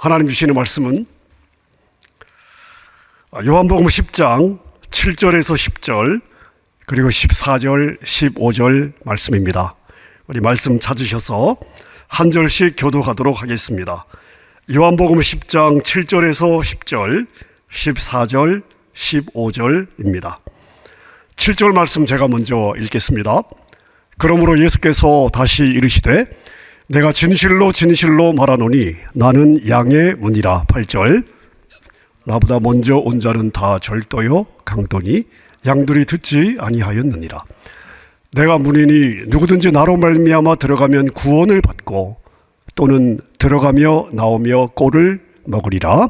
하나님 주시는 말씀은 요한복음 10장 7절에서 10절 그리고 14절, 15절 말씀입니다. 우리 말씀 찾으셔서 한 절씩 교독하도록 하겠습니다. 요한복음 10장 7절에서 10절, 14절, 15절입니다. 7절 말씀 제가 먼저 읽겠습니다. 그러므로 예수께서 다시 이르시되 내가 진실로 진실로 말하노니 나는 양의 문이라. 8절 나보다 먼저 온 자는 다 절도요 강도니 양들이 듣지 아니하였느니라. 내가 문이니 누구든지 나로 말미암아 들어가면 구원을 받고 또는 들어가며 나오며 꼴을 먹으리라.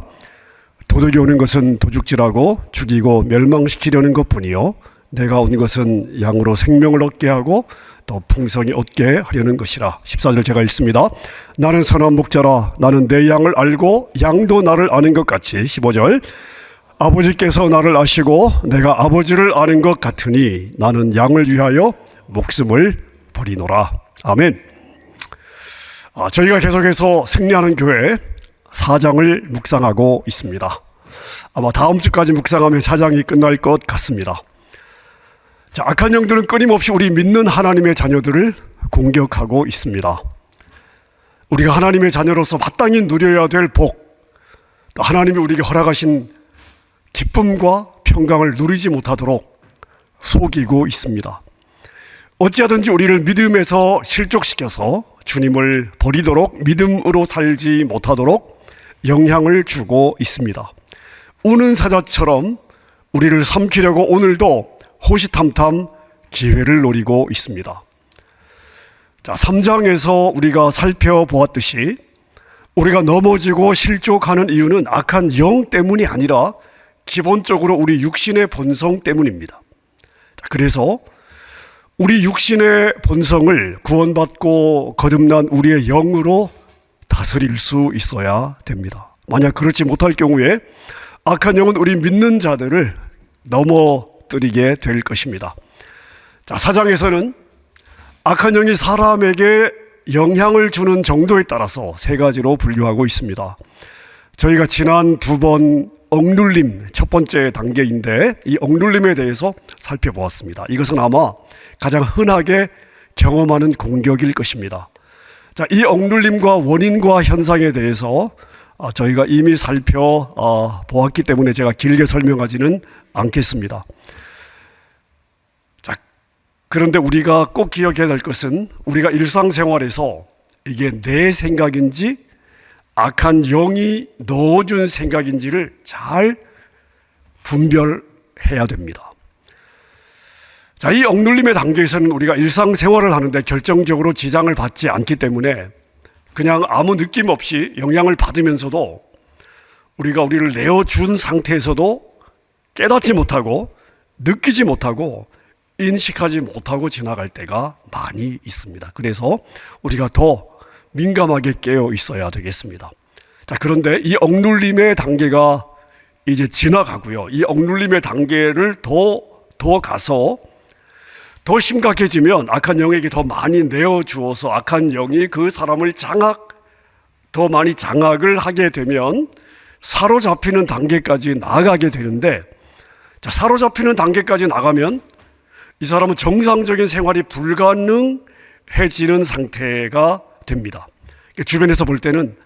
도둑이 오는 것은 도둑질하고 죽이고 멸망시키려는 것뿐이요 내가 온 것은 양으로 생명을 얻게 하고 또 풍성히 얻게 하려는 것이라. 14절 제가 읽습니다. 나는 선한 목자라. 나는 내 양을 알고 양도 나를 아는 것 같이. 15절 아버지께서 나를 아시고 내가 아버지를 아는 것 같으니 나는 양을 위하여 목숨을 버리노라. 아멘. 저희가 계속해서 승리하는 교회 4장을 묵상하고 있습니다. 아마 다음 주까지 묵상하면 4장이 끝날 것 같습니다. 자, 악한 영들은 끊임없이 우리 믿는 하나님의 자녀들을 공격하고 있습니다. 우리가 하나님의 자녀로서 마땅히 누려야 될 복, 또 하나님이 우리에게 허락하신 기쁨과 평강을 누리지 못하도록 속이고 있습니다. 어찌하든지 우리를 믿음에서 실족시켜서 주님을 버리도록, 믿음으로 살지 못하도록 영향을 주고 있습니다. 우는 사자처럼 우리를 삼키려고 오늘도 호시탐탐 기회를 노리고 있습니다. 자, 3장에서 우리가 살펴보았듯이 우리가 넘어지고 실족하는 이유는 악한 영 때문이 아니라 기본적으로 우리 육신의 본성 때문입니다. 그래서 우리 육신의 본성을 구원받고 거듭난 우리의 영으로 다스릴 수 있어야 됩니다. 만약 그렇지 못할 경우에 악한 영은 우리 믿는 자들을 넘어뜨리게 될 것입니다. 자, 4장에서는 악한 영이 사람에게 영향을 주는 정도에 따라서 세 가지로 분류하고 있습니다. 저희가 지난 2번 억눌림, 첫 번째 단계인데 이 억눌림에 대해서 살펴보았습니다. 이것은 아마 가장 흔하게 경험하는 공격일 것입니다. 자, 이 억눌림과 원인과 현상에 대해서 저희가 이미 살펴보았기 때문에 제가 길게 설명하지는 않겠습니다. 자, 그런데 우리가 꼭 기억해야 될 것은 우리가 일상생활에서 이게 내 생각인지 악한 영이 넣어준 생각인지를 잘 분별해야 됩니다. 자, 이 억눌림의 단계에서는 우리가 일상생활을 하는데 결정적으로 지장을 받지 않기 때문에 그냥 아무 느낌 없이 영향을 받으면서도 우리를 내어준 상태에서도 깨닫지 못하고 느끼지 못하고 인식하지 못하고 지나갈 때가 많이 있습니다. 그래서 우리가 더 민감하게 깨어 있어야 되겠습니다. 자, 그런데 이 억눌림의 단계가 이제 지나가고요. 이 억눌림의 단계를 더 가서 더 심각해지면 악한 영에게 더 많이 내어주어서 악한 영이 그 사람을 더 많이 장악을 하게 되면 사로잡히는 단계까지 나아가게 되는데, 자, 사로잡히는 단계까지 나가면 이 사람은 정상적인 생활이 불가능해지는 상태가 됩니다. 주변에서 볼 때는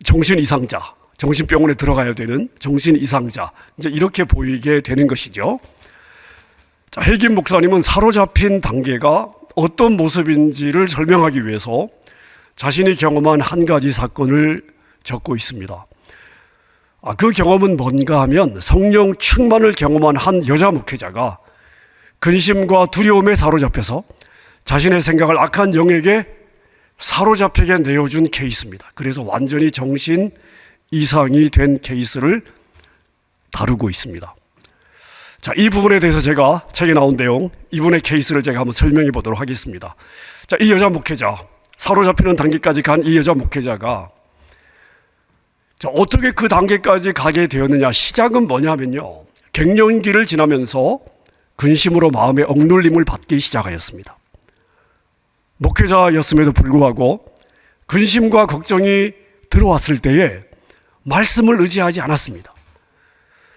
정신 이상자, 정신병원에 들어가야 되는 정신 이상자, 이제 이렇게 보이게 되는 것이죠. 자, 해김 목사님은 사로잡힌 단계가 어떤 모습인지를 설명하기 위해서 자신이 경험한 한 가지 사건을 적고 있습니다. 그 경험은 뭔가 하면 성령 충만을 경험한 한 여자 목회자가 근심과 두려움에 사로잡혀서 자신의 생각을 악한 영에게 사로잡히게 내어준 케이스입니다. 그래서 완전히 정신 이상이 된 케이스를 다루고 있습니다. 자, 이 부분에 대해서 제가 책에 나온 내용, 이분의 케이스를 제가 한번 설명해 보도록 하겠습니다. 자, 이 여자 목회자, 사로잡히는 단계까지 간 이 여자 목회자가 자, 어떻게 그 단계까지 가게 되었느냐, 시작은 뭐냐면요, 갱년기를 지나면서 근심으로 마음의 억눌림을 받기 시작하였습니다. 목회자였음에도 불구하고 근심과 걱정이 들어왔을 때에 말씀을 의지하지 않았습니다.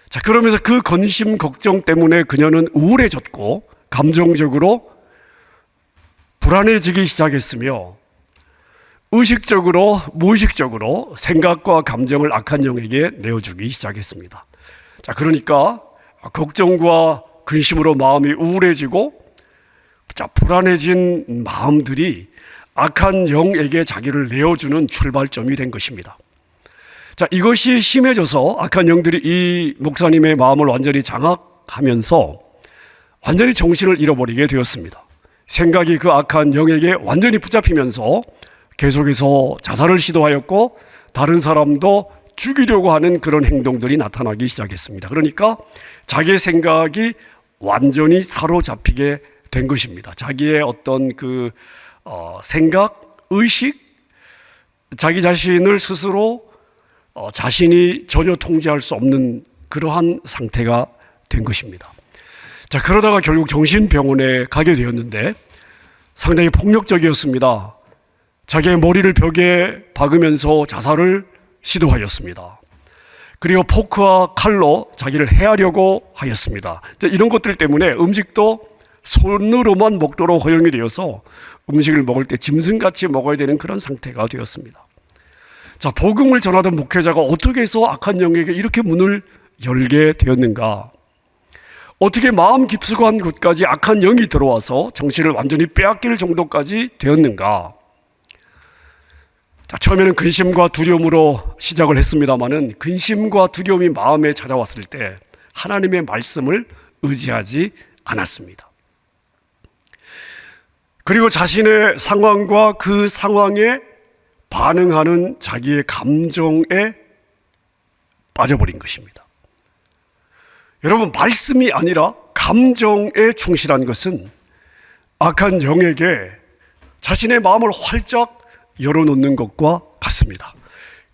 자, 그러면서 그 근심, 걱정 때문에 그녀는 우울해졌고 감정적으로 불안해지기 시작했으며 의식적으로, 무의식적으로 생각과 감정을 악한 영에게 내어주기 시작했습니다. 자, 그러니까 걱정과 근심으로 마음이 우울해지고 불안해진 마음들이 악한 영에게 자기를 내어주는 출발점이 된 것입니다. 자, 이것이 심해져서 악한 영들이 이 목사님의 마음을 완전히 장악하면서 완전히 정신을 잃어버리게 되었습니다. 생각이 그 악한 영에게 완전히 붙잡히면서 계속해서 자살을 시도하였고 다른 사람도 죽이려고 하는 그런 행동들이 나타나기 시작했습니다. 그러니까 자기의 생각이 완전히 사로잡히게 된 것입니다. 자기의 어떤 생각, 의식, 자기 자신을 스스로 자신이 전혀 통제할 수 없는 그러한 상태가 된 것입니다. 자, 그러다가 결국 정신병원에 가게 되었는데 상당히 폭력적이었습니다. 자기의 머리를 벽에 박으면서 자살을 시도하였습니다. 그리고 포크와 칼로 자기를 해하려고 하였습니다. 이런 것들 때문에 음식도 손으로만 먹도록 허용이 되어서 음식을 먹을 때 짐승같이 먹어야 되는 그런 상태가 되었습니다. 자, 복음을 전하던 목회자가 어떻게 해서 악한 영에게 이렇게 문을 열게 되었는가? 어떻게 마음 깊숙한 곳까지 악한 영이 들어와서 정신을 완전히 빼앗길 정도까지 되었는가? 자, 처음에는 근심과 두려움으로 시작을 했습니다마는 근심과 두려움이 마음에 찾아왔을 때 하나님의 말씀을 의지하지 않았습니다. 그리고 자신의 상황과 그 상황에 반응하는 자기의 감정에 빠져버린 것입니다. 여러분, 말씀이 아니라 감정에 충실한 것은 악한 영에게 자신의 마음을 활짝 열어놓는 것과 같습니다.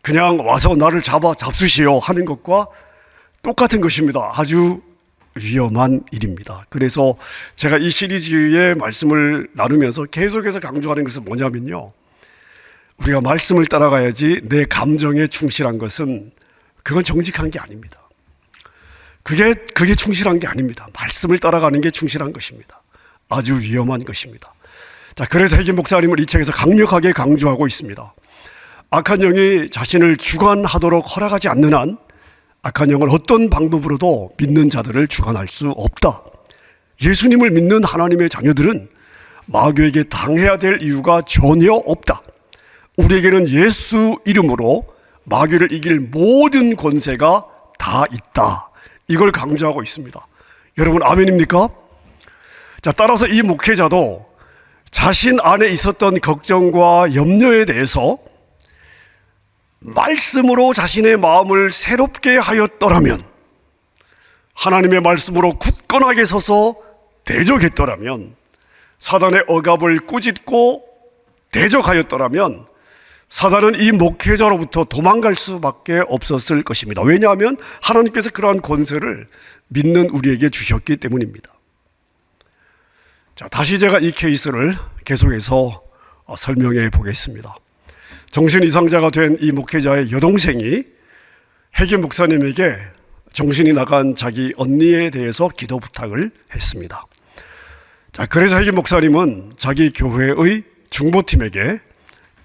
그냥 와서 나를 잡수시오 하는 것과 똑같은 것입니다. 아주 위험한 일입니다. 그래서 제가 이 시리즈의 말씀을 나누면서 계속해서 강조하는 것은 뭐냐면요, 우리가 말씀을 따라가야지 내 감정에 충실한 것은 그건 정직한 게 아닙니다. 그게 충실한 게 아닙니다. 말씀을 따라가는 게 충실한 것입니다. 아주 위험한 것입니다. 자, 그래서 해김 목사님은 이 책에서 강력하게 강조하고 있습니다. 악한 영이 자신을 주관하도록 허락하지 않는 한 악한 영은 어떤 방법으로도 믿는 자들을 주관할 수 없다. 예수님을 믿는 하나님의 자녀들은 마귀에게 당해야 될 이유가 전혀 없다. 우리에게는 예수 이름으로 마귀를 이길 모든 권세가 다 있다. 이걸 강조하고 있습니다. 여러분, 아멘입니까? 자, 따라서 이 목회자도 자신 안에 있었던 걱정과 염려에 대해서 말씀으로 자신의 마음을 새롭게 하였더라면, 하나님의 말씀으로 굳건하게 서서 대적했더라면, 사단의 억압을 꾸짖고 대적하였더라면 사단은 이 목회자로부터 도망갈 수밖에 없었을 것입니다. 왜냐하면 하나님께서 그러한 권세를 믿는 우리에게 주셨기 때문입니다. 자, 다시 제가 이 케이스를 계속해서 설명해 보겠습니다. 정신 이상자가 된 이 목회자의 여동생이 해김 목사님에게 정신이 나간 자기 언니에 대해서 기도 부탁을 했습니다. 자, 그래서 해김 목사님은 자기 교회의 중보팀에게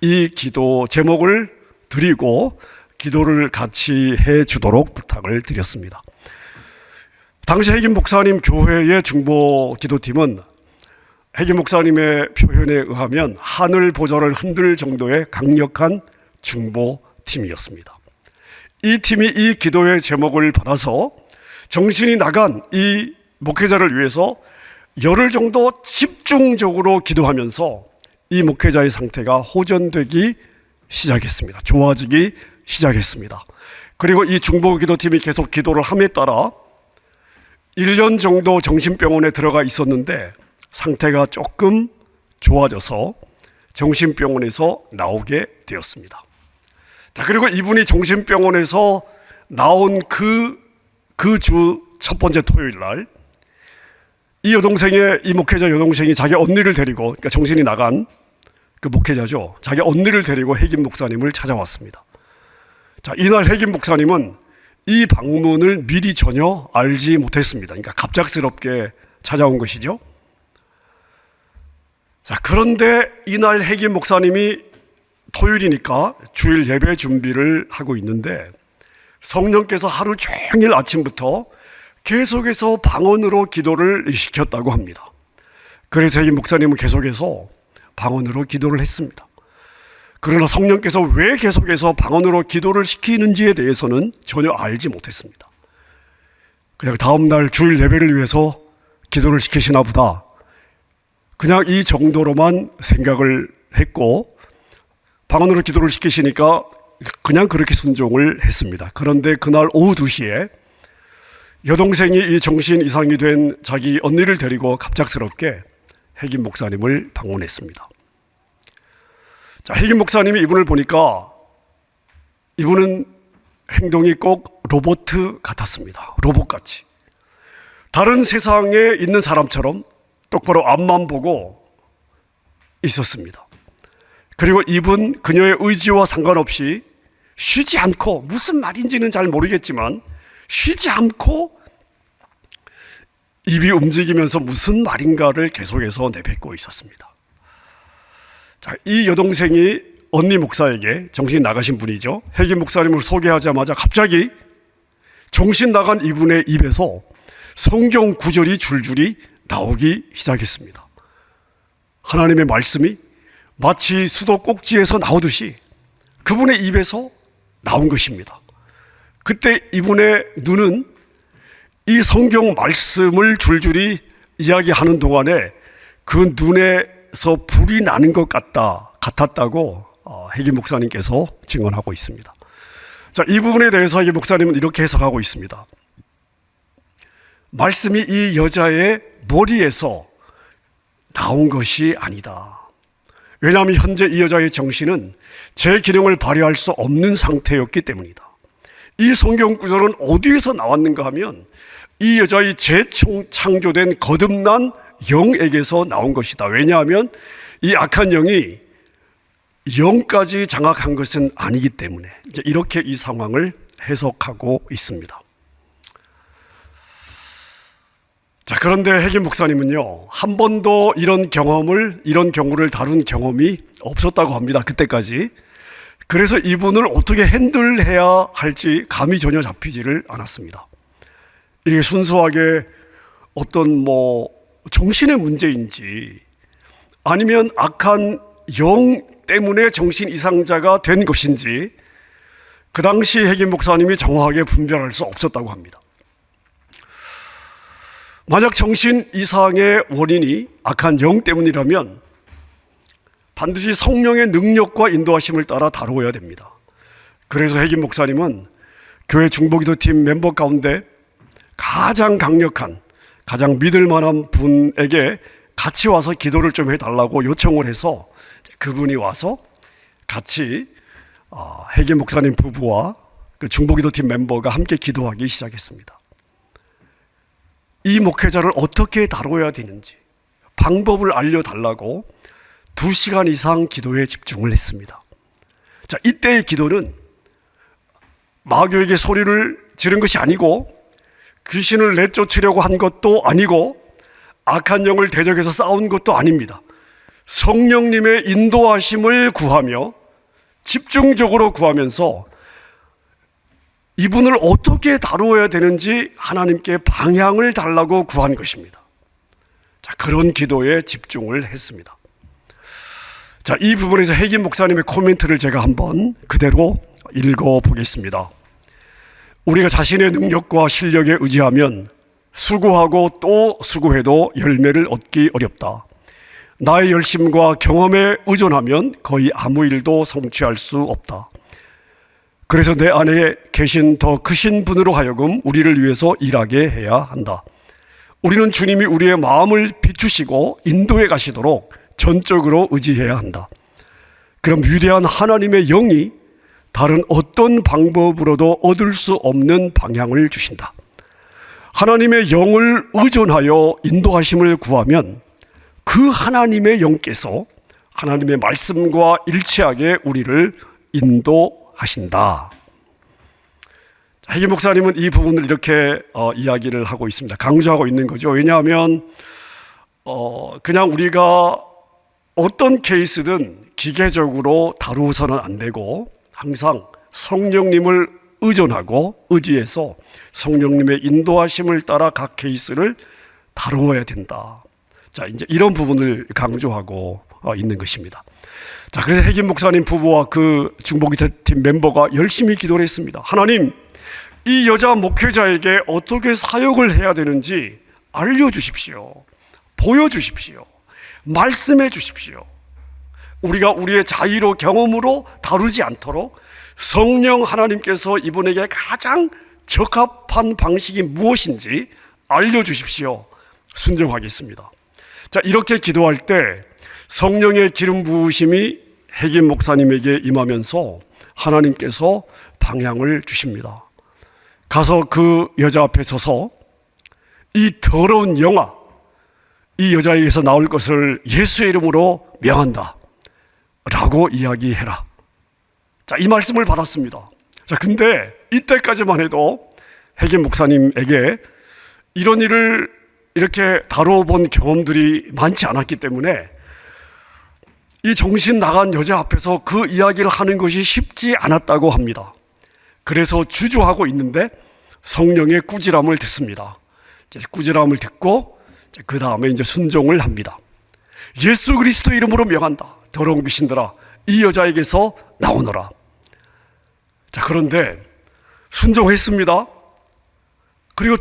이 기도 제목을 드리고 기도를 같이 해 주도록 부탁을 드렸습니다. 당시 해김 목사님 교회의 중보 기도팀은 해김 목사님의 표현에 의하면 하늘 보좌를 흔들 정도의 강력한 중보팀이었습니다. 이 팀이 이 기도의 제목을 받아서 정신이 나간 이 목회자를 위해서 열흘 정도 집중적으로 기도하면서 이 목회자의 상태가 호전되기 시작했습니다. 좋아지기 시작했습니다. 그리고 이 중보기도팀이 계속 기도를 함에 따라 1년 정도 정신병원에 들어가 있었는데 상태가 조금 좋아져서 정신병원에서 나오게 되었습니다. 자, 그리고 이분이 정신병원에서 나온 그 주 첫 번째 토요일 날 이 목회자 여동생이 자기 언니를 데리고, 그러니까 정신이 나간 그 목회자죠, 자기 언니를 데리고 해김 목사님을 찾아왔습니다. 자, 이날 핵임 목사님은 이 방문을 미리 전혀 알지 못했습니다. 그러니까 갑작스럽게 찾아온 것이죠. 자, 그런데 이날 핵임 목사님이 토요일이니까 주일 예배 준비를 하고 있는데 성령께서 하루 종일 아침부터 계속해서 방언으로 기도를 시켰다고 합니다. 그래서 이 목사님은 계속해서 방언으로 기도를 했습니다. 그러나 성령께서 왜 계속해서 방언으로 기도를 시키는지에 대해서는 전혀 알지 못했습니다. 그냥 다음날 주일 예배를 위해서 기도를 시키시나 보다, 그냥 이 정도로만 생각을 했고 방언으로 기도를 시키시니까 그냥 그렇게 순종을 했습니다. 그런데 그날 오후 2시에 여동생이 이 정신 이상이 된 자기 언니를 데리고 갑작스럽게 핵임 목사님을 방문했습니다. 자, 핵임 목사님이 이분을 보니까 이분은 행동이 꼭 로봇 같았습니다. 로봇같이. 다른 세상에 있는 사람처럼 똑바로 앞만 보고 있었습니다. 그리고 이분 그녀의 의지와 상관없이 쉬지 않고, 무슨 말인지는 잘 모르겠지만 쉬지 않고 입이 움직이면서 무슨 말인가를 계속해서 내뱉고 있었습니다. 자, 이 여동생이 언니 목사에게, 정신 나가신 분이죠, 핵임 목사님을 소개하자마자 갑자기 정신 나간 이분의 입에서 성경 구절이 줄줄이 나오기 시작했습니다. 하나님의 말씀이 마치 수도 꼭지에서 나오듯이 그분의 입에서 나온 것입니다. 그때 이분의 눈은 이 성경 말씀을 줄줄이 이야기하는 동안에 그 눈에서 불이 나는 것 같았다고 핵임 목사님께서 증언하고 있습니다. 자, 이 부분에 대해서 이 목사님은 이렇게 해석하고 있습니다. 말씀이 이 여자의 머리에서 나온 것이 아니다. 왜냐하면 현재 이 여자의 정신은 제 기능을 발휘할 수 없는 상태였기 때문이다. 이 성경 구절은 어디에서 나왔는가 하면 이 여자의 재창조된 거듭난 영에게서 나온 것이다. 왜냐하면 이 악한 영이 영까지 장악한 것은 아니기 때문에, 이제 이렇게 이 상황을 해석하고 있습니다. 자, 그런데 핵임 목사님은요, 한 번도 이런 경우를 다룬 경험이 없었다고 합니다. 그때까지. 그래서 이분을 어떻게 핸들해야 할지 감이 전혀 잡히지를 않았습니다. 이게 순수하게 어떤 정신의 문제인지 아니면 악한 영 때문에 정신 이상자가 된 것인지 그 당시 핵임 목사님이 정확하게 분별할 수 없었다고 합니다. 만약 정신 이상의 원인이 악한 영 때문이라면 반드시 성령의 능력과 인도하심을 따라 다루어야 됩니다. 그래서 핵임 목사님은 교회 중보기도팀 멤버 가운데 가장 강력한, 가장 믿을 만한 분에게 같이 와서 기도를 좀 해달라고 요청을 해서 그분이 와서 같이 핵임 목사님 부부와 그 중보기도팀 멤버가 함께 기도하기 시작했습니다. 이 목회자를 어떻게 다뤄야 되는지 방법을 알려달라고 2시간 이상 기도에 집중을 했습니다. 자, 이때의 기도는 마귀에게 소리를 지른 것이 아니고 귀신을 내쫓으려고 한 것도 아니고 악한 영을 대적해서 싸운 것도 아닙니다. 성령님의 인도하심을 구하며 집중적으로 구하면서 이분을 어떻게 다루어야 되는지 하나님께 방향을 달라고 구한 것입니다. 자, 그런 기도에 집중을 했습니다. 자, 이 부분에서 핵임 목사님의 코멘트를 제가 한번 그대로 읽어보겠습니다. 우리가 자신의 능력과 실력에 의지하면 수고하고 또 수고해도 열매를 얻기 어렵다. 나의 열심과 경험에 의존하면 거의 아무 일도 성취할 수 없다. 그래서 내 안에 계신 더 크신 분으로 하여금 우리를 위해서 일하게 해야 한다. 우리는 주님이 우리의 마음을 비추시고 인도해 가시도록 전적으로 의지해야 한다. 그럼 위대한 하나님의 영이 다른 어떤 방법으로도 얻을 수 없는 방향을 주신다. 하나님의 영을 의존하여 인도하심을 구하면 그 하나님의 영께서 하나님의 말씀과 일치하게 우리를 인도하신다. 해기 목사님은 이 부분을 이렇게 이야기를 하고 있습니다. 강조하고 있는 거죠. 왜냐하면 그냥 우리가 어떤 케이스든 기계적으로 다루어서는 안 되고 항상 성령님을 의존하고 의지해서 성령님의 인도하심을 따라 각 케이스를 다루어야 된다. 자, 이제 이런 부분을 강조하고 있는 것입니다. 자, 그래서 해김 목사님 부부와 그 중보기도팀 멤버가 열심히 기도를 했습니다. 하나님, 이 여자 목회자에게 어떻게 사역을 해야 되는지 알려주십시오. 보여주십시오. 말씀해 주십시오. 우리가 우리의 자의로 경험으로 다루지 않도록 성령 하나님께서 이분에게 가장 적합한 방식이 무엇인지 알려주십시오. 순종하겠습니다. 자, 이렇게 기도할 때 성령의 기름 부으심이 해김 목사님에게 임하면서 하나님께서 방향을 주십니다. 가서 그 여자 앞에 서서 이 더러운 영아, 이 여자에게서 나올 것을 예수의 이름으로 명한다 라고 이야기해라. 자, 이 말씀을 받았습니다. 자, 근데 이때까지만 해도 해김 목사님에게 이런 일을 이렇게 다뤄본 경험들이 많지 않았기 때문에 이 정신 나간 여자 앞에서 그 이야기를 하는 것이 쉽지 않았다고 합니다. 그래서 주저하고 있는데 성령의 꾸지람을 듣습니다. 꾸지람을 듣고 그 다음에 이제 순종을 합니다. 예수 그리스도 이름으로 명한다. 더러운 귀신들아, 이 여자에게서 나오너라. 자, 그런데 순종했습니다. 그리고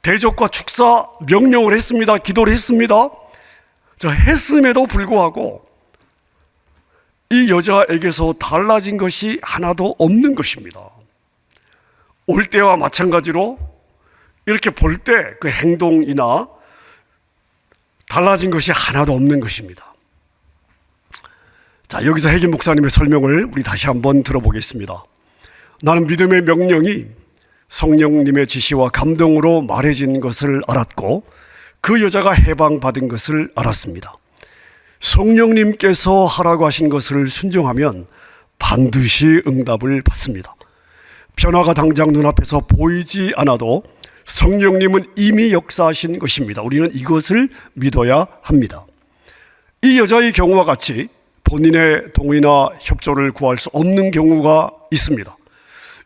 대적과 축사 명령을 했습니다. 기도를 했습니다. 자, 했음에도 불구하고 이 여자에게서 달라진 것이 하나도 없는 것입니다. 올 때와 마찬가지로 이렇게 볼 때 그 행동이나 달라진 것이 하나도 없는 것입니다. 자, 여기서 해김 목사님의 설명을 우리 다시 한번 들어보겠습니다. 나는 믿음의 명령이 성령님의 지시와 감동으로 말해진 것을 알았고 그 여자가 해방받은 것을 알았습니다. 성령님께서 하라고 하신 것을 순종하면 반드시 응답을 받습니다. 변화가 당장 눈앞에서 보이지 않아도 성령님은 이미 역사하신 것입니다. 우리는 이것을 믿어야 합니다. 이 여자의 경우와 같이 본인의 동의나 협조를 구할 수 없는 경우가 있습니다.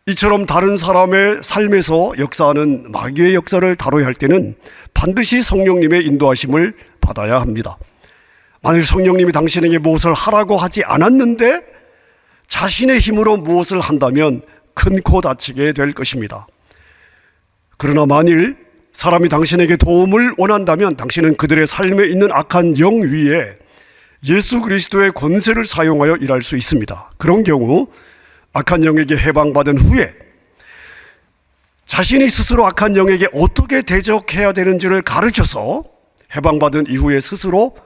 이처럼 다른 사람의 삶에서 역사하는 마귀의 역사를 다뤄야 할 때는 반드시 성령님의 인도하심을 받아야 합니다. 만일 성령님이 당신에게 무엇을 하라고 하지 않았는데 자신의 힘으로 무엇을 한다면 큰 코 다치게 될 것입니다. 그러나 만일 사람이 당신에게 도움을 원한다면 당신은 그들의 삶에 있는 악한 영 위에 예수 그리스도의 권세를 사용하여 일할 수 있습니다. 그런 경우 악한 영에게 해방받은 후에 자신이 스스로 악한 영에게 어떻게 대적해야 되는지를 가르쳐서 해방받은 이후에 스스로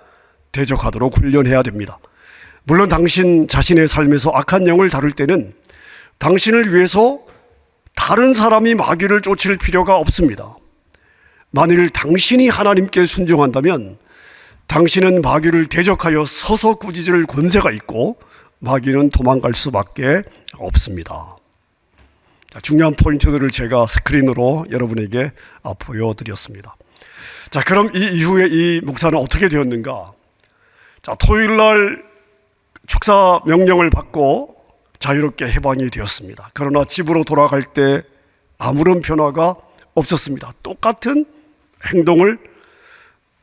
대적하도록 훈련해야 됩니다. 물론 당신 자신의 삶에서 악한 영을 다룰 때는 당신을 위해서 다른 사람이 마귀를 쫓을 필요가 없습니다. 만일 당신이 하나님께 순종한다면 당신은 마귀를 대적하여 서서 꾸짖을 권세가 있고 마귀는 도망갈 수밖에 없습니다. 자, 중요한 포인트들을 제가 스크린으로 여러분에게 보여드렸습니다. 자, 그럼 이 이후에 이 목사는 어떻게 되었는가? 자, 토요일날 축사 명령을 받고 자유롭게 해방이 되었습니다. 그러나 집으로 돌아갈 때 아무런 변화가 없었습니다. 똑같은 행동을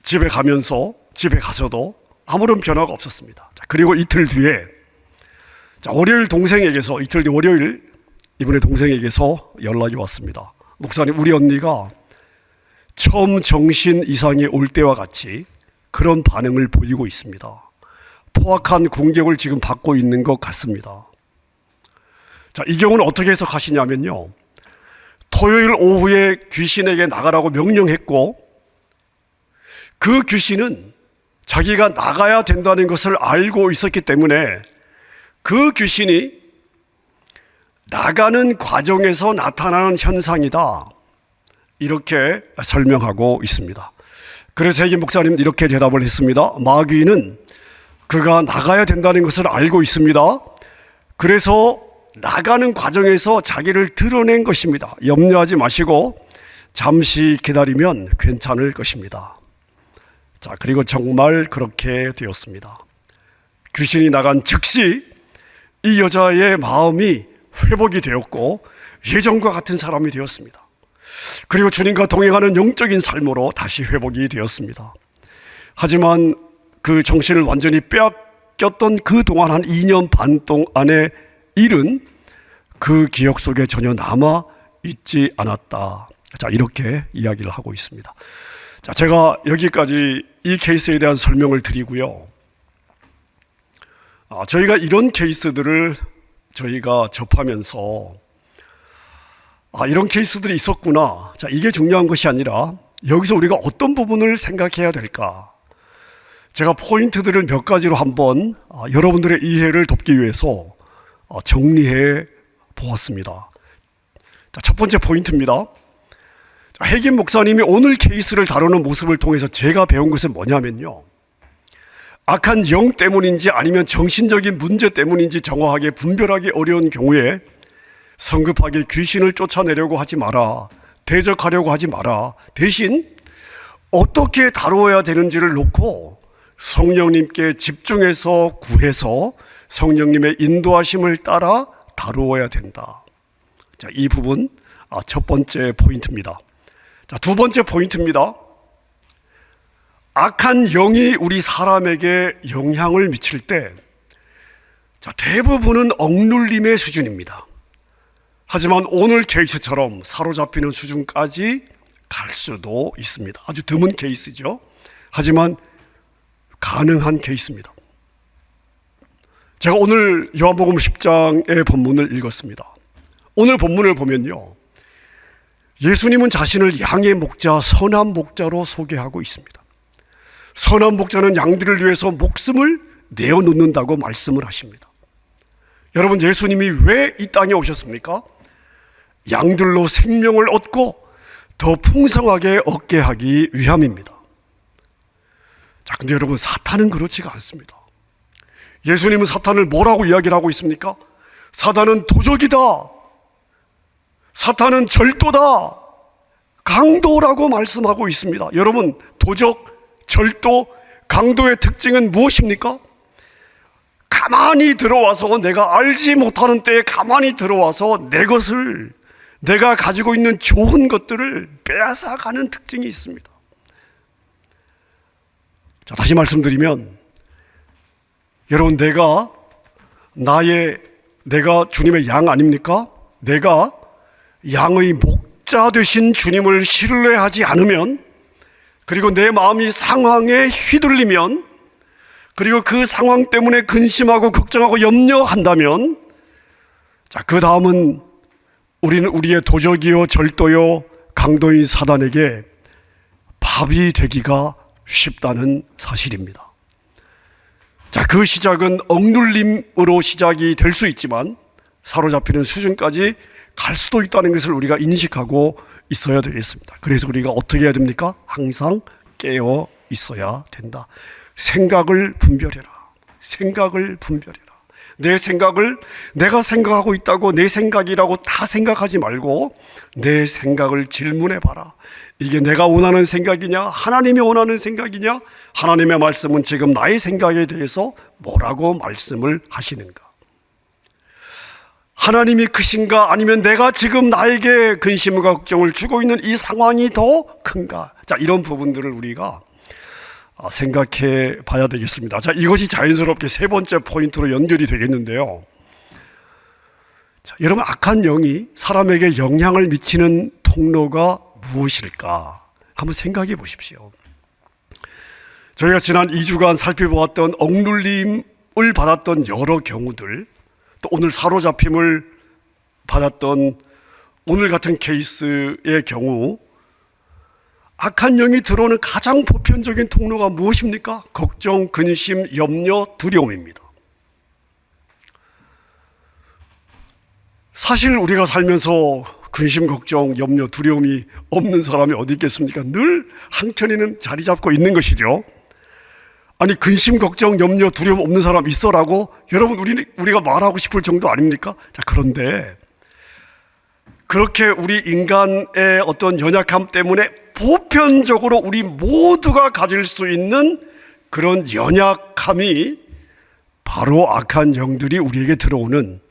집에 가서도 아무런 변화가 없었습니다. 자, 그리고 이틀 뒤에 월요일 동생에게서 이틀 뒤 월요일 이분의 동생에게서 연락이 왔습니다. 목사님, 우리 언니가 처음 정신 이상이 올 때와 같이 그런 반응을 보이고 있습니다. 포악한 공격을 지금 받고 있는 것 같습니다. 자, 이 경우는 어떻게 해석하시냐면요, 토요일 오후에 귀신에게 나가라고 명령했고 그 귀신은 자기가 나가야 된다는 것을 알고 있었기 때문에 그 귀신이 나가는 과정에서 나타나는 현상이다, 이렇게 설명하고 있습니다. 그래서 해김 목사님은 이렇게 대답을 했습니다. 마귀는 그가 나가야 된다는 것을 알고 있습니다. 그래서 나가는 과정에서 자기를 드러낸 것입니다. 염려하지 마시고 잠시 기다리면 괜찮을 것입니다. 자, 그리고 정말 그렇게 되었습니다. 귀신이 나간 즉시 이 여자의 마음이 회복이 되었고 예전과 같은 사람이 되었습니다. 그리고 주님과 동행하는 영적인 삶으로 다시 회복이 되었습니다. 하지만 그 정신을 완전히 빼앗겼던 그동안 한 2년 반 동안의 일은 그 기억 속에 전혀 남아 있지 않았다. 자, 이렇게 이야기를 하고 있습니다. 자, 제가 여기까지 이 케이스에 대한 설명을 드리고요. 저희가 이런 케이스들을 저희가 접하면서 이런 케이스들이 있었구나. 자, 이게 중요한 것이 아니라 여기서 우리가 어떤 부분을 생각해야 될까? 제가 포인트들을 몇 가지로 한번 여러분들의 이해를 돕기 위해서 정리해 보았습니다. 자, 첫 번째 포인트입니다. 해김 목사님이 오늘 케이스를 다루는 모습을 통해서 제가 배운 것은 뭐냐면요, 악한 영 때문인지 아니면 정신적인 문제 때문인지 정확하게 분별하기 어려운 경우에 성급하게 귀신을 쫓아내려고 하지 마라, 대적하려고 하지 마라. 대신 어떻게 다루어야 되는지를 놓고 성령님께 집중해서 구해서 성령님의 인도하심을 따라 다루어야 된다. 자, 이 부분 첫 번째 포인트입니다. 자, 두 번째 포인트입니다. 악한 영이 우리 사람에게 영향을 미칠 때, 자, 대부분은 억눌림의 수준입니다. 하지만 오늘 케이스처럼 사로잡히는 수준까지 갈 수도 있습니다. 아주 드문 케이스죠. 하지만 가능한 케이스입니다. 제가 오늘 요한복음 10장의 본문을 읽었습니다. 오늘 본문을 보면요, 예수님은 자신을 양의 목자, 선한 목자로 소개하고 있습니다. 선한 목자는 양들을 위해서 목숨을 내어놓는다고 말씀을 하십니다. 여러분, 예수님이 왜 이 땅에 오셨습니까? 양들로 생명을 얻고 더 풍성하게 얻게 하기 위함입니다. 자, 근데 여러분, 사탄은 그렇지가 않습니다. 예수님은 사탄을 뭐라고 이야기를 하고 있습니까? 사탄은 도적이다, 사탄은 절도다, 강도라고 말씀하고 있습니다. 여러분, 도적, 절도, 강도의 특징은 무엇입니까? 가만히 들어와서, 내가 알지 못하는 때에 가만히 들어와서 내 것을, 내가 가지고 있는 좋은 것들을 빼앗아가는 특징이 있습니다. 자, 다시 말씀드리면, 여러분, 내가 주님의 양 아닙니까? 내가 양의 목자 되신 주님을 신뢰하지 않으면, 그리고 내 마음이 상황에 휘둘리면, 그리고 그 상황 때문에 근심하고 걱정하고 염려한다면, 자, 그 다음은 우리는 우리의 도적이요, 절도요, 강도인 사단에게 밥이 되기가 쉽다는 사실입니다. 자, 그 시작은 억눌림으로 시작이 될 수 있지만 사로잡히는 수준까지 갈 수도 있다는 것을 우리가 인식하고 있어야 되겠습니다. 그래서 우리가 어떻게 해야 됩니까? 항상 깨어 있어야 된다. 생각을 분별해라. 생각을 분별해라. 내 생각을 내가 생각하고 있다고 내 생각이라고 다 생각하지 말고 내 생각을 질문해 봐라. 이게 내가 원하는 생각이냐, 하나님이 원하는 생각이냐, 하나님의 말씀은 지금 나의 생각에 대해서 뭐라고 말씀을 하시는가? 하나님이 크신가, 아니면 내가 지금 나에게 근심과 걱정을 주고 있는 이 상황이 더 큰가? 자, 이런 부분들을 우리가 생각해 봐야 되겠습니다. 자, 이것이 자연스럽게 세 번째 포인트로 연결이 되겠는데요. 자, 여러분, 악한 영이 사람에게 영향을 미치는 통로가 무엇일까? 한번 생각해 보십시오. 저희가 지난 2주간 살펴보았던 억눌림을 받았던 여러 경우들, 또 오늘 사로잡힘을 받았던 오늘 같은 케이스의 경우, 악한 영이 들어오는 가장 보편적인 통로가 무엇입니까? 걱정, 근심, 염려, 두려움입니다. 사실 우리가 살면서 근심, 걱정, 염려, 두려움이 없는 사람이 어디 있겠습니까? 늘 한켠에는 자리 잡고 있는 것이죠. 아니, 근심, 걱정, 염려, 두려움 없는 사람 있어라고 여러분 우리가 말하고 싶을 정도 아닙니까? 자, 그런데 그렇게 우리 인간의 어떤 연약함 때문에 보편적으로 우리 모두가 가질 수 있는 그런 연약함이 바로 악한 영들이 우리에게 들어오는,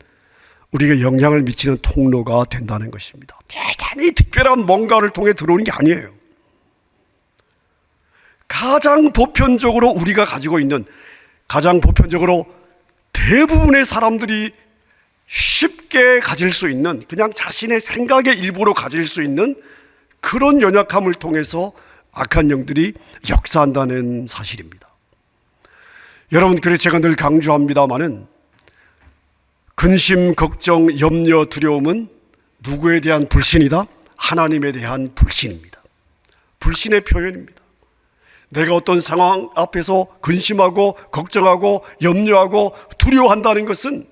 우리에게 영향을 미치는 통로가 된다는 것입니다. 대단히 특별한 뭔가를 통해 들어오는 게 아니에요. 가장 보편적으로 우리가 가지고 있는, 가장 보편적으로 대부분의 사람들이 쉽게 가질 수 있는, 그냥 자신의 생각의 일부로 가질 수 있는 그런 연약함을 통해서 악한 영들이 역사한다는 사실입니다. 여러분, 그래서 제가 늘 강조합니다마는 근심, 걱정, 염려, 두려움은 누구에 대한 불신이다? 하나님에 대한 불신입니다. 불신의 표현입니다. 내가 어떤 상황 앞에서 근심하고 걱정하고 염려하고 두려워한다는 것은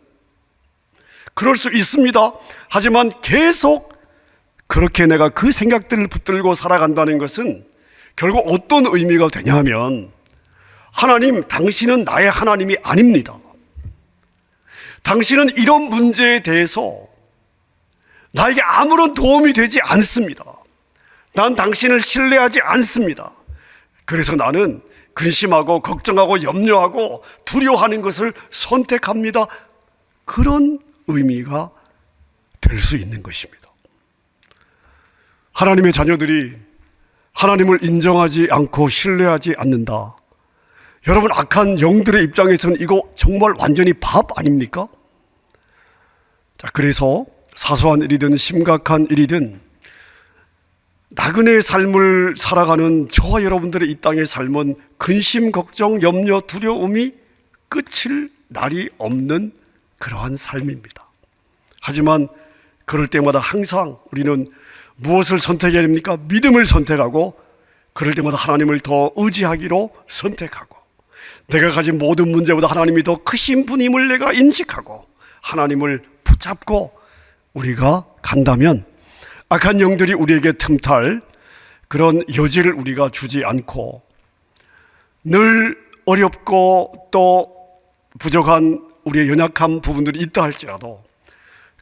그럴 수 있습니다. 하지만 계속 그렇게 내가 그 생각들을 붙들고 살아간다는 것은 결국 어떤 의미가 되냐 하면, 하나님, 당신은 나의 하나님이 아닙니다. 당신은 이런 문제에 대해서 나에게 아무런 도움이 되지 않습니다. 난 당신을 신뢰하지 않습니다. 그래서 나는 근심하고 걱정하고 염려하고 두려워하는 것을 선택합니다. 그런 의미가 될 수 있는 것입니다. 하나님의 자녀들이 하나님을 인정하지 않고 신뢰하지 않는다. 여러분, 악한 영들의 입장에서는 이거 정말 완전히 밥 아닙니까? 자, 그래서 사소한 일이든 심각한 일이든 나그네의 삶을 살아가는 저와 여러분들의 이 땅의 삶은 근심, 걱정, 염려, 두려움이 끝일 날이 없는 그러한 삶입니다. 하지만 그럴 때마다 항상 우리는 무엇을 선택해야 됩니까? 믿음을 선택하고, 그럴 때마다 하나님을 더 의지하기로 선택하고, 내가 가진 모든 문제보다 하나님이 더 크신 분임을 내가 인식하고 하나님을 붙잡고 우리가 간다면 악한 영들이 우리에게 틈탈 그런 여지를 우리가 주지 않고, 늘 어렵고 또 부족한 우리의 연약한 부분들이 있다 할지라도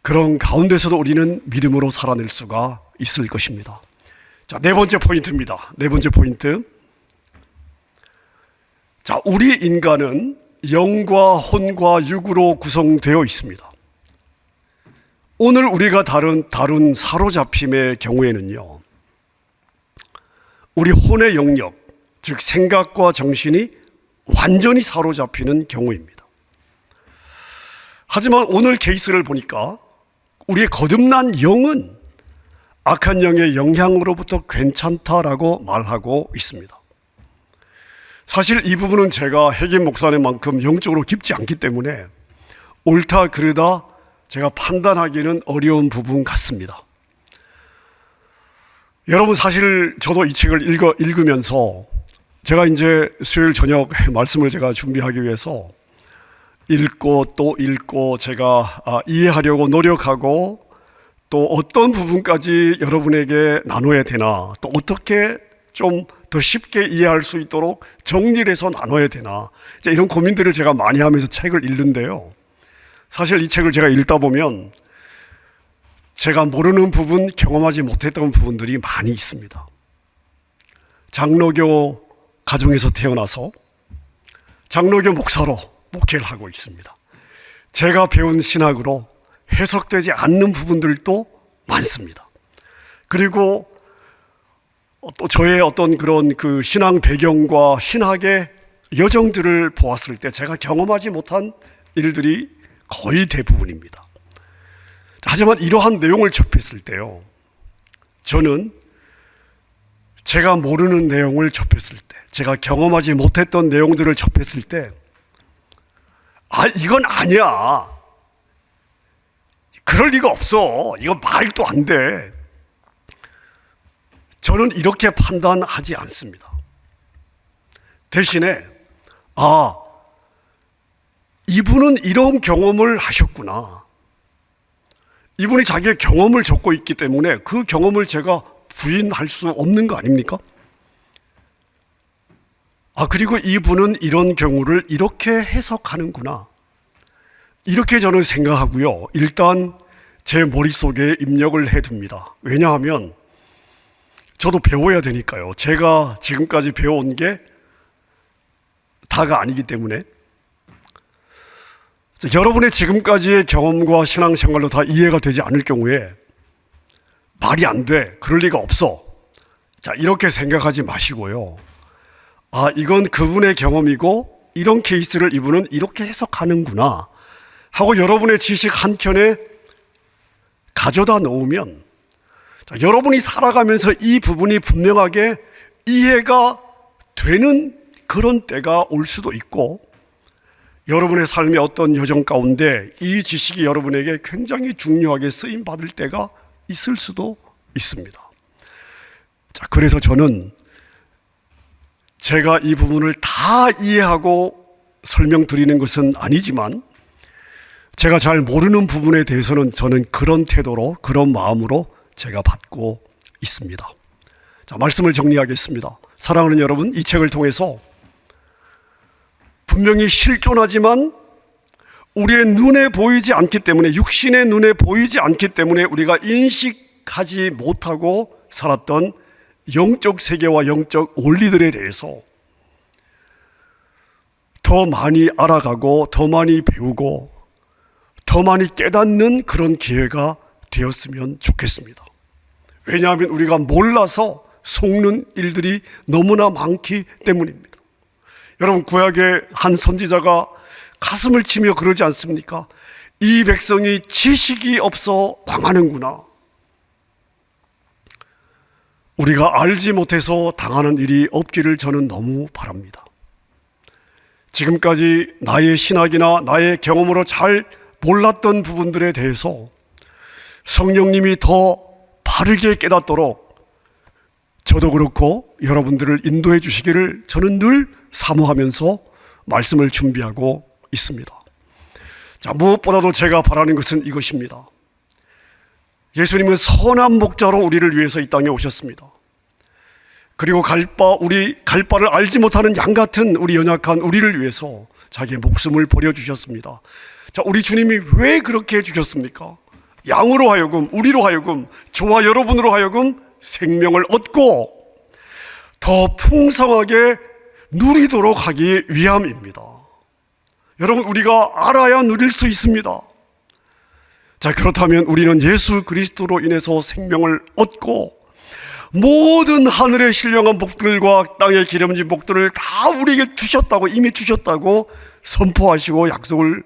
그런 가운데서도 우리는 믿음으로 살아낼 수가 있을 것입니다. 자, 네 번째 포인트입니다. 네 번째 포인트. 자, 우리 인간은 영과 혼과 육으로 구성되어 있습니다. 오늘 우리가 다룬 사로잡힘의 경우에는요, 우리 혼의 영역, 즉 생각과 정신이 완전히 사로잡히는 경우입니다. 하지만 오늘 케이스를 보니까 우리의 거듭난 영은 악한 영의 영향으로부터 괜찮다라고 말하고 있습니다. 사실 이 부분은 제가 핵임 목사님만큼 영적으로 깊지 않기 때문에 옳다 그르다 제가 판단하기는 어려운 부분 같습니다. 여러분, 사실 저도 이 책을 읽으면서 제가 이제 수요일 저녁 말씀을 제가 준비하기 위해서 읽고 또 읽고 제가 이해하려고 노력하고, 또 어떤 부분까지 여러분에게 나눠야 되나, 또 어떻게 좀 더 쉽게 이해할 수 있도록 정리를 해서 나눠야 되나, 이런 고민들을 제가 많이 하면서 책을 읽는데요, 사실 이 책을 제가 읽다 보면 제가 모르는 부분, 경험하지 못했던 부분들이 많이 있습니다. 장로교 가정에서 태어나서 장로교 목사로 목회를 하고 있습니다. 제가 배운 신학으로 해석되지 않는 부분들도 많습니다. 그리고 또 저의 어떤 그런 그 신앙 배경과 신학의 여정들을 보았을 때 제가 경험하지 못한 일들이 거의 대부분입니다. 하지만 이러한 내용을 접했을 때요, 저는 제가 모르는 내용을 접했을 때, 제가 경험하지 못했던 내용들을 접했을 때, 이건 아니야, 그럴 리가 없어, 이건 말도 안 돼, 저는 이렇게 판단하지 않습니다. 대신에 이분은 이런 경험을 하셨구나, 이분이 자기의 경험을 적고 있기 때문에 그 경험을 제가 부인할 수 없는 거 아닙니까? 그리고 이분은 이런 경우를 이렇게 해석하는구나, 이렇게 저는 생각하고요. 일단 제 머릿속에 입력을 해둡니다. 왜냐하면 저도 배워야 되니까요. 제가 지금까지 배워온 게 다가 아니기 때문에. 여러분의 지금까지의 경험과 신앙생활로 다 이해가 되지 않을 경우에 말이 안 돼, 그럴 리가 없어, 자, 이렇게 생각하지 마시고요. 이건 그분의 경험이고 이런 케이스를 이분은 이렇게 해석하는구나 하고 여러분의 지식 한켠에 가져다 놓으면, 여러분이 살아가면서 이 부분이 분명하게 이해가 되는 그런 때가 올 수도 있고, 여러분의 삶의 어떤 여정 가운데 이 지식이 여러분에게 굉장히 중요하게 쓰임 받을 때가 있을 수도 있습니다. 자, 그래서 저는 제가 이 부분을 다 이해하고 설명드리는 것은 아니지만, 제가 잘 모르는 부분에 대해서는 저는 그런 태도로, 그런 마음으로 제가 받고 있습니다. 자, 말씀을 정리하겠습니다. 사랑하는 여러분, 이 책을 통해서 분명히 실존하지만 우리의 눈에 보이지 않기 때문에, 육신의 눈에 보이지 않기 때문에 우리가 인식하지 못하고 살았던 영적 세계와 영적 원리들에 대해서 더 많이 알아가고 더 많이 배우고 더 많이 깨닫는 그런 기회가 되었으면 좋겠습니다. 왜냐하면 우리가 몰라서 속는 일들이 너무나 많기 때문입니다. 여러분, 구약의 한 선지자가 가슴을 치며 그러지 않습니까? 이 백성이 지식이 없어 망하는구나. 우리가 알지 못해서 당하는 일이 없기를 저는 너무 바랍니다. 지금까지 나의 신학이나 나의 경험으로 잘 몰랐던 부분들에 대해서 성령님이 더 바르게 깨닫도록 저도 그렇고 여러분들을 인도해 주시기를 저는 늘 사모하면서 말씀을 준비하고 있습니다. 자, 무엇보다도 제가 바라는 것은 이것입니다. 예수님은 선한 목자로 우리를 위해서 이 땅에 오셨습니다. 그리고 갈 바를 알지 못하는 양 같은 우리 연약한 우리를 위해서 자기의 목숨을 버려주셨습니다. 자, 우리 주님이 왜 그렇게 해주셨습니까? 양으로 하여금, 우리로 하여금, 저와 여러분으로 하여금 생명을 얻고 더 풍성하게 누리도록 하기 위함입니다. 여러분, 우리가 알아야 누릴 수 있습니다. 자, 그렇다면 우리는 예수 그리스도로 인해서 생명을 얻고 모든 하늘의 신령한 복들과 땅의 기름진 복들을 다 우리에게 주셨다고, 이미 주셨다고 선포하시고 약속을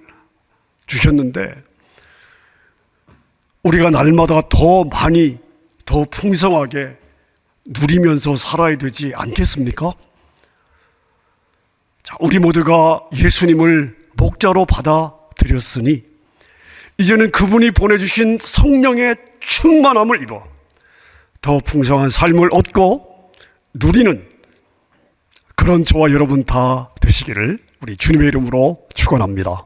주셨는데, 우리가 날마다 더 많이, 더 풍성하게 누리면서 살아야 되지 않겠습니까? 자, 우리 모두가 예수님을 목자로 받아들였으니 이제는 그분이 보내주신 성령의 충만함을 입어 더 풍성한 삶을 얻고 누리는 그런 저와 여러분 다 되시기를 우리 주님의 이름으로 축원합니다.